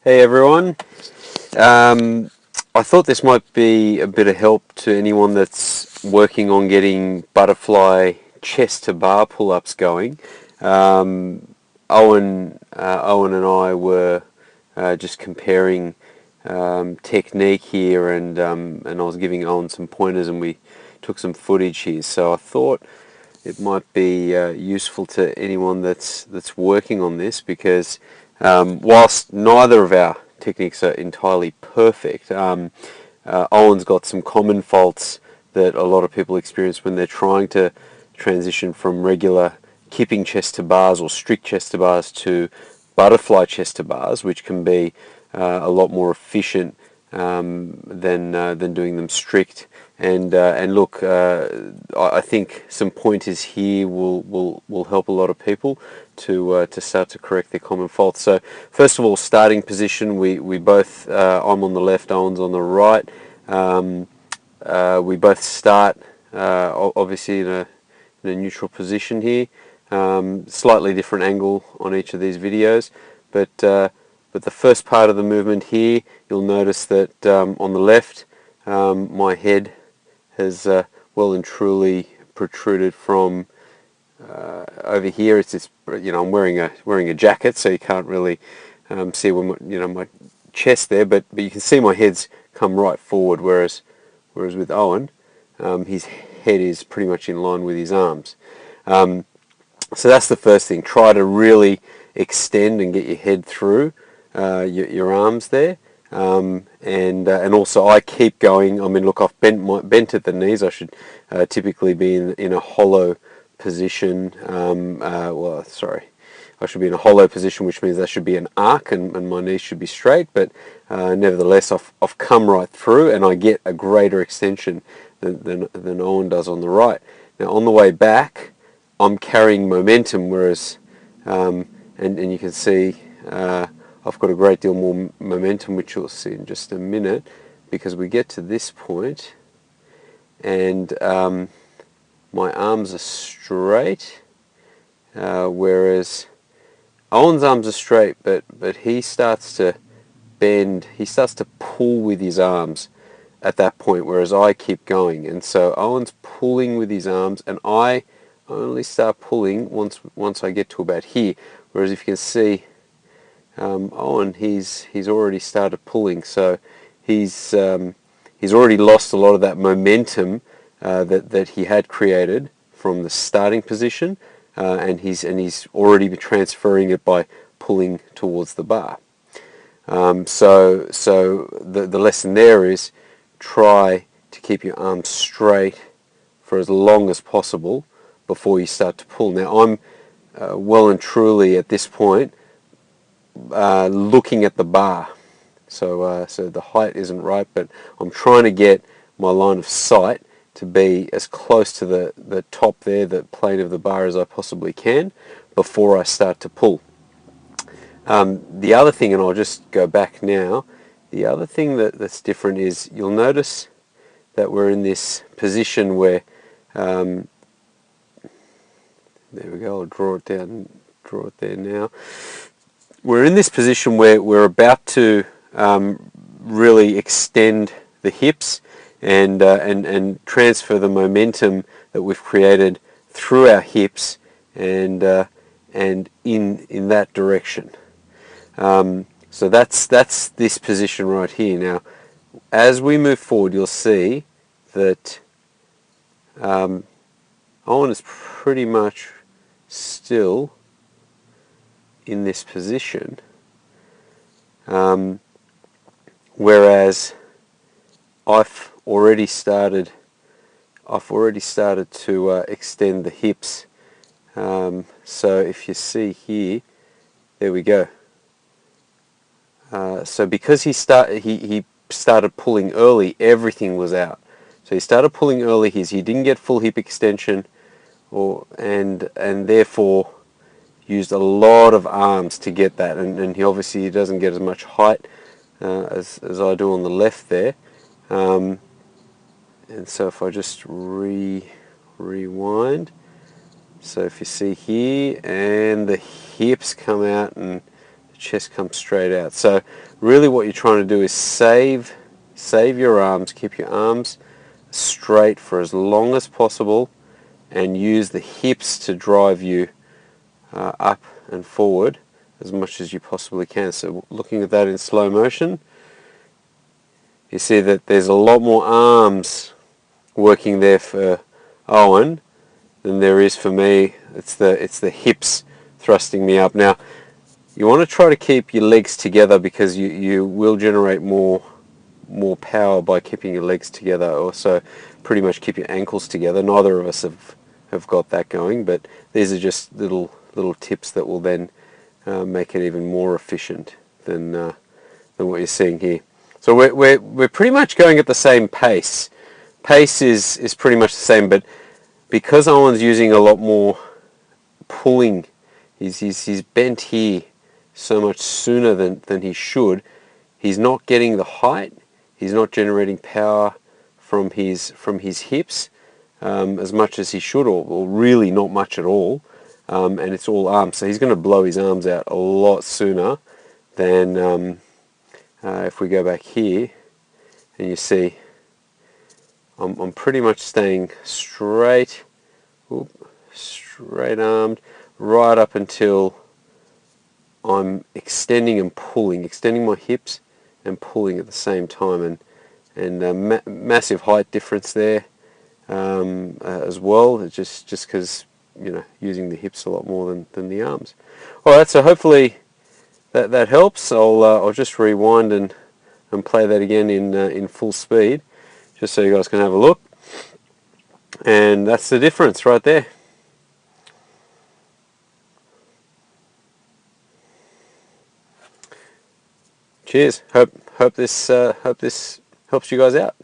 Hey everyone. I thought this might be a bit of help to anyone that's working on getting butterfly chest to bar pull-ups going. Owen and I were just comparing technique here, and I was giving Owen some pointers, and we took some footage here. So I thought it might be useful to anyone that's working on this, because whilst neither of our techniques are entirely perfect, Owen's got some common faults that a lot of people experience when they're trying to transition from regular kipping chest to bars or strict chest to bars to butterfly chest to bars, which can be a lot more efficient than doing them strict. And look, I think some pointers here will help a lot of people to start to correct their common faults. So first of all, starting position. We both I'm on the left, Owen's on the right. We both start obviously in a neutral position here. Slightly different angle on each of these videos, but the first part of the movement here, you'll notice that on the left, my head has well and truly protruded from over here. It's just, I'm wearing a jacket, so you can't really see my chest there, but you can see my head's come right forward, whereas with Owen, his head is pretty much in line with his arms. So that's the first thing. Try to really extend and get your head through your arms there, and also I keep going. I mean, look, I've bent at the knees. I should typically be in a hollow position. I should be in a hollow position, which means that should be an arc, and my knees should be straight. But nevertheless, I've come right through, and I get a greater extension than Owen does on the right. Now, on the way back, I'm carrying momentum, whereas and you can see I've got a great deal more momentum, which you'll see in just a minute, because we get to this point and my arms are straight, whereas Owen's arms are straight, but he starts to bend, he starts to pull with his arms at that point, whereas I keep going. And so Owen's pulling with his arms, and I only start pulling once I get to about here. Whereas if you can see, Owen, he's already started pulling, so he's already lost a lot of that momentum that he had created from the starting position, and he's already been transferring it by pulling towards the bar. So the lesson there is, try to keep your arms straight for as long as possible before you start to pull. Now I'm well and truly at this point looking at the bar, so the height isn't right, but I'm trying to get my line of sight to be as close to the top there, the plane of the bar, as I possibly can before I start to pull. The other thing, and I'll just go back now, the other thing that's different is you'll notice that we're in this position where, there we go, I'll draw it there now. We're in this position where we're about to really extend the hips and transfer the momentum that we've created through our hips and in that direction. So that's this position right here. Now, as we move forward, you'll see that Owen is pretty much still in this position, whereas I've already started to extend the hips. So if you see here, there we go. So because he started pulling early, everything was out. So he started pulling early. He didn't get full hip extension, and therefore used a lot of arms to get that. And he obviously doesn't get as much height as I do on the left there. And so if I just rewind, so if you see here, and the hips come out and the chest comes straight out. So really what you're trying to do is save your arms, keep your arms straight for as long as possible, and use the hips to drive you up and forward as much as you possibly can. So looking at that in slow motion, you see that there's a lot more arms working there for Owen than there is for me. It's the hips thrusting me up. Now you want to try to keep your legs together, because you will generate more power by keeping your legs together. Also pretty much keep your ankles together. Neither of us have got that going, but these are just little tips that will then make it even more efficient than what you're seeing here. So we're pretty much going at the same pace. Pace is pretty much the same, but because Owen's using a lot more pulling, he's bent here so much sooner than he should. He's not getting the height. He's not generating power from his hips as much as he should, or really not much at all. And it's all arms. So he's going to blow his arms out a lot sooner than if we go back here and you see I'm pretty much staying straight, straight armed, right up until I'm extending and pulling, extending my hips and pulling at the same time, and massive height difference there as well. It's just because using the hips a lot more than the arms. All right, so hopefully that helps. I'll just rewind and play that again in full speed, just so you guys can have a look. And that's the difference right there. Cheers. Hope this helps you guys out.